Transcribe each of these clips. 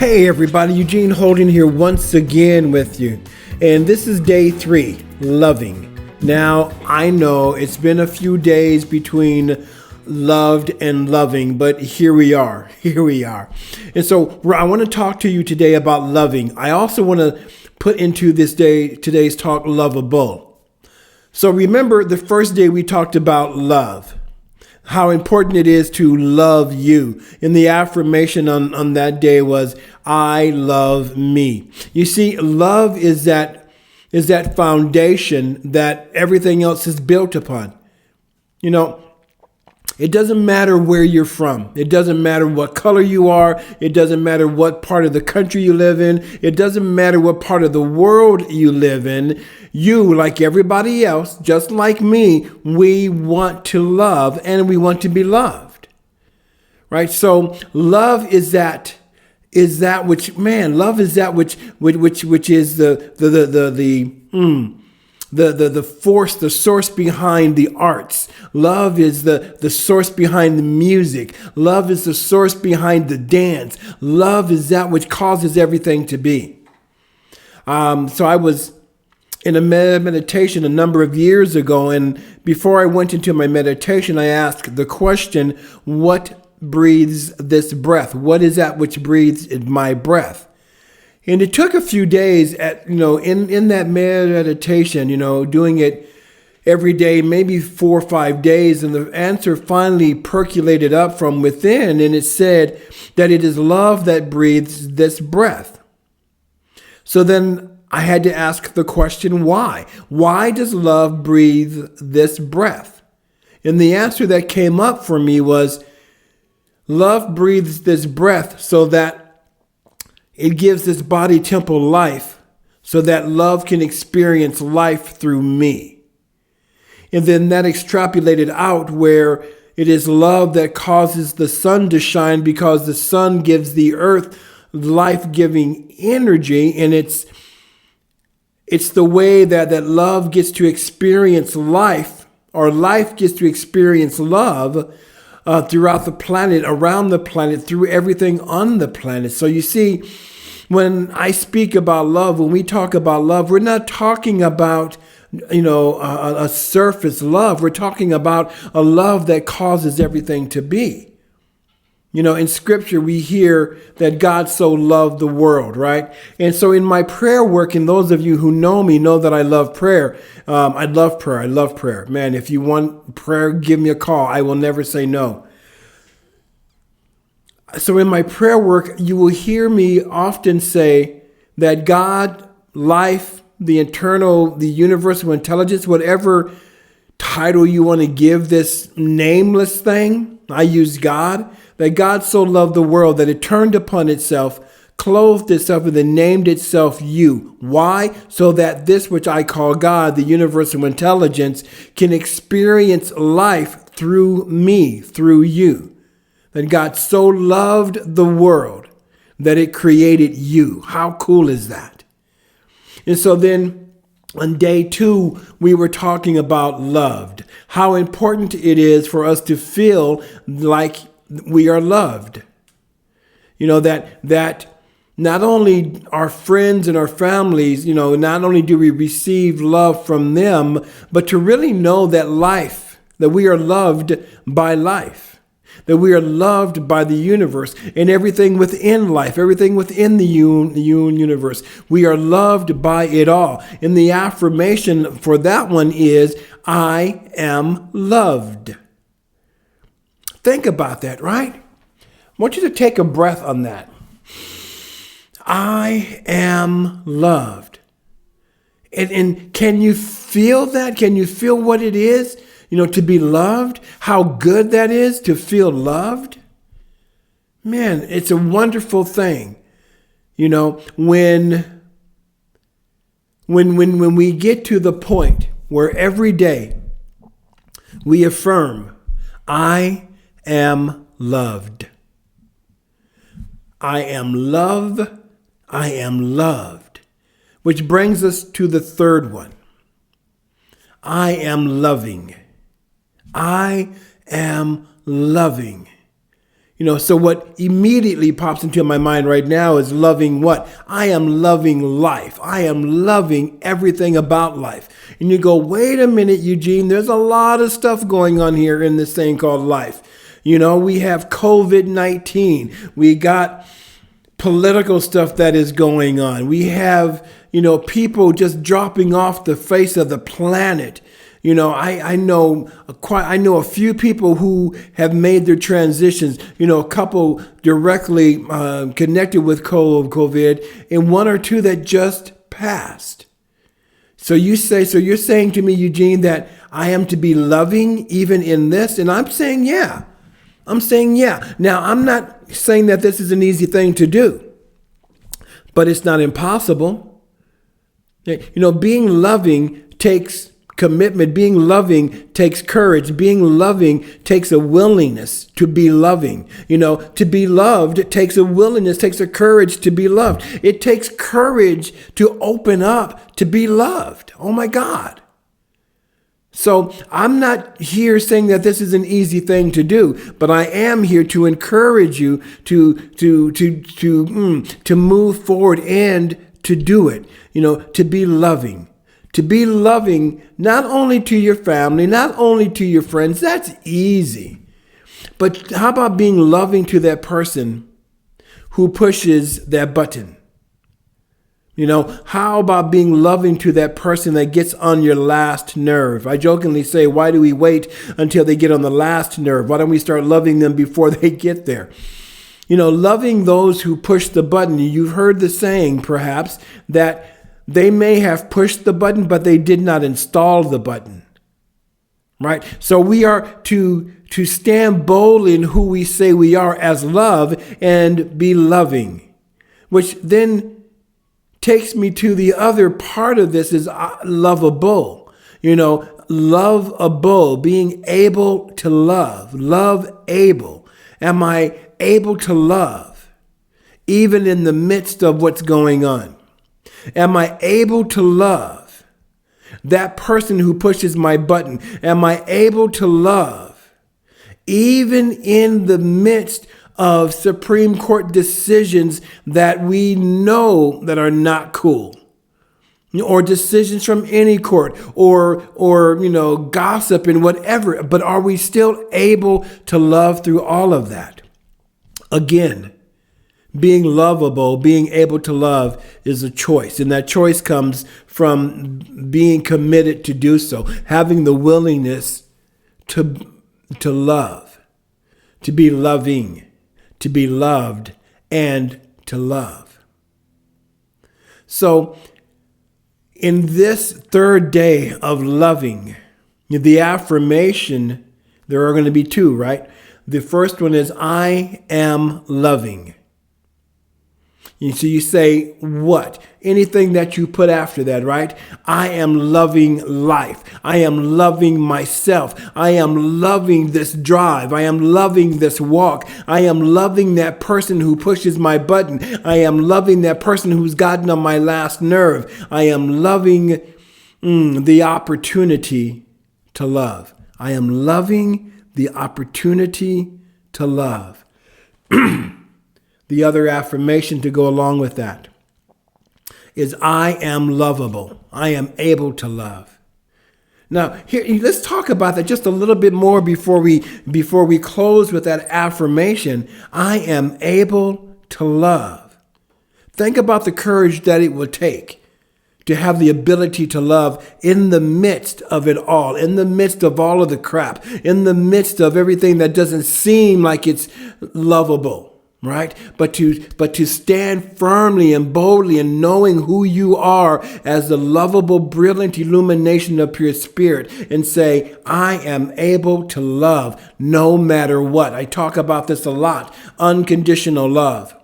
Hey everybody, Eugene Holden here once again with you. And this is day 3, loving. Now, I know it's been a few days between loved and loving, but here we are. And so I want to talk to you today about loving. I also want to put into today's talk lovable. So remember the first day we talked about love. How important it is to love you. And the affirmation on that day was, I love me. You see, love is that foundation that everything else is built upon. You know, it doesn't matter where you're from. It doesn't matter what color you are. It doesn't matter what part of the country you live in. It doesn't matter what part of the world you live in. You, like everybody else, just like me, we want to love and we want to be loved. Right? So love is that which is the force, the source behind the arts. Love is the source behind the music. Love is the source behind the dance. Love is that which causes everything to be. So I was in a meditation a number of years ago, and before I went into my meditation, I asked the question, what breathes this breath? What is that which breathes my breath? And it took a few days in that meditation, doing it every day, maybe 4 or 5 days. And the answer finally percolated up from within. And it said that it is love that breathes this breath. So then I had to ask the question, why? Why does love breathe this breath? And the answer that came up for me was, love breathes this breath so that it gives this body temple life, so that love can experience life through me. And then that extrapolated out where it is love that causes the sun to shine, because the sun gives the earth life-giving energy, and it's the way that love gets to experience life, or life gets to experience love throughout the planet, around the planet, through everything on the planet. So you see, when I speak about love, when we talk about love, we're not talking about, a surface love. We're talking about a love that causes everything to be. In Scripture, we hear that God so loved the world, right? And so in my prayer work, and those of you who know me know that I love prayer. I love prayer. Man, if you want prayer, give me a call. I will never say no. So in my prayer work, you will hear me often say that God, life, the universal intelligence, whatever title you want to give this nameless thing, I use God, that God so loved the world that it turned upon itself, clothed itself, and then named itself you. Why? So that this which I call God, the universal intelligence, can experience life through me, through you. That God so loved the world that it created you. How cool is that? And so then on day 2, we were talking about loved. How important it is for us to feel like we are loved. That not only our friends and our families, not only do we receive love from them, but to really know that we are loved by life, that we are loved by the universe and everything within life, everything within the universe. We are loved by it all. And the affirmation for that one is, I am loved. Think about that, right? I want you to take a breath on that. I am loved. And can you feel that? Can you feel what it is, to be loved? How good that is to feel loved? Man, it's a wonderful thing. When we get to the point where every day we affirm, I am loved. I am loved. I am loved. Which brings us to the third one. I am loving. I am loving. So what immediately pops into my mind right now is loving what? I am loving life. I am loving everything about life. And you go, wait a minute, Eugene, there's a lot of stuff going on here in this thing called life. We have COVID-19. We got political stuff that is going on. We have, people just dropping off the face of the planet. I know a few people who have made their transitions, a couple directly connected with COVID, and one or two that just passed. So you're saying to me, Eugene, that I am to be loving even in this? And I'm saying, yeah. Now, I'm not saying that this is an easy thing to do, but it's not impossible. Being loving takes commitment. Being loving takes courage. Being loving takes a willingness to be loving. To be loved takes a willingness, takes a courage to be loved. It takes courage to open up to be loved. Oh my God. So I'm not here saying that this is an easy thing to do, but I am here to encourage you to move forward and to do it. To be loving. To be loving not only to your family, not only to your friends, that's easy. But how about being loving to that person who pushes that button? How about being loving to that person that gets on your last nerve? I jokingly say, why do we wait until they get on the last nerve? Why don't we start loving them before they get there? Loving those who push the button. You've heard the saying, perhaps, that they may have pushed the button, but they did not install the button. Right? So we are to stand boldly in who we say we are as love and be loving, which then takes me to the other part of this is lovable. Lovable, being able to love able. Am I able to love even in the midst of what's going on? Am I able to love that person who pushes my button? Am I able to love even in the midst of Supreme Court decisions that we know that are not cool, or decisions from any court, or gossip and whatever? But are we still able to love through all of that? Again, being lovable, being able to love is a choice. And that choice comes from being committed to do so, having the willingness to love, to be loving, to be loved, and to love. So in this third day of loving, the affirmation, there are going to be two, right? The first one is, I am loving. So you say what? Anything that you put after that, right? I am loving life. I am loving myself. I am loving this drive. I am loving this walk. I am loving that person who pushes my button. I am loving that person who's gotten on my last nerve. I am loving the opportunity to love. I am loving the opportunity to love. The other affirmation to go along with that is, I am lovable. I am able to love. Now, here, let's talk about that just a little bit more before we close with that affirmation. I am able to love. Think about the courage that it will take to have the ability to love in the midst of it all, in the midst of all of the crap, in the midst of everything that doesn't seem like it's lovable. Right? But to stand firmly and boldly in knowing who you are as the lovable, brilliant illumination of pure spirit, and say, I am able to love no matter what. I talk about this a lot. Unconditional love.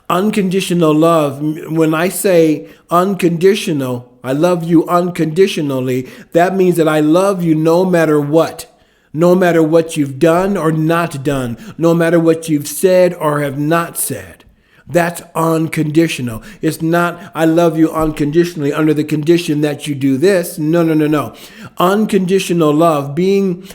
Unconditional love. When I say unconditional, I love you unconditionally, that means that I love you no matter what. No matter what you've done or not done, no matter what you've said or have not said. That's unconditional. It's not, I love you unconditionally under the condition that you do this. No, no, no, no. Unconditional love,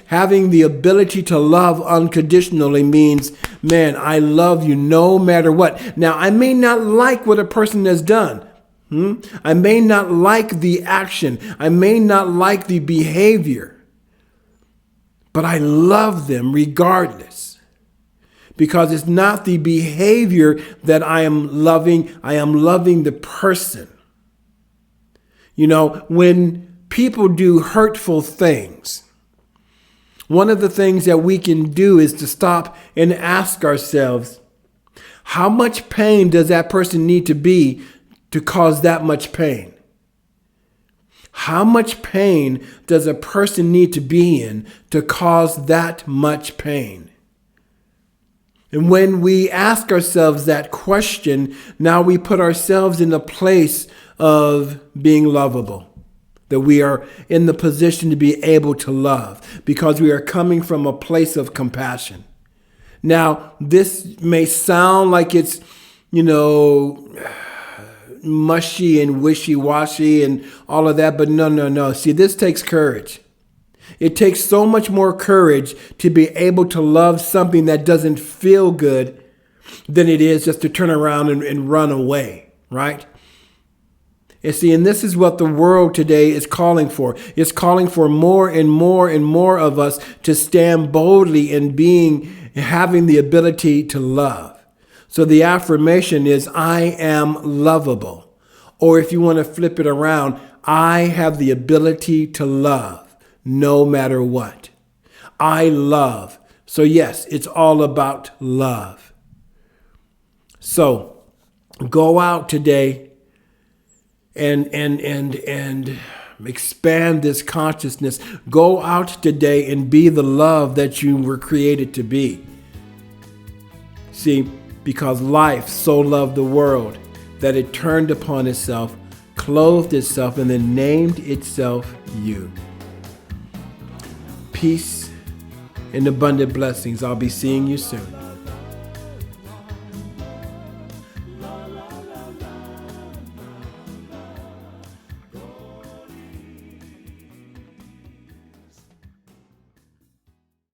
having the ability to love unconditionally means, man, I love you no matter what. Now, I may not like what a person has done. I may not like the action. I may not like the behavior, but I love them regardless. Because it's not the behavior that I am loving the person. You know, when people do hurtful things, one of the things that we can do is to stop and ask ourselves, how much pain does that person need to be to cause that much pain? How much pain does a person need to be in to cause that much pain? And when we ask ourselves that question, now we put ourselves in the place of being lovable. That we are in the position to be able to love because we are coming from a place of compassion. Now, this may sound like it's, mushy and wishy-washy and all of that, but no. See, this takes courage. It takes so much more courage to be able to love something that doesn't feel good than it is just to turn around and run away, right? And see, and this is what the world today is calling for. It's calling for more and more and more of us to stand boldly in having the ability to love. So the affirmation is, I am lovable. Or if you want to flip it around, I have the ability to love. No matter what. I love. So yes, it's all about love. So go out today and expand this consciousness. Go out today and be the love that you were created to be. See, because life so loved the world that it turned upon itself, clothed itself, and then named itself you. Peace and abundant blessings. I'll be seeing you soon.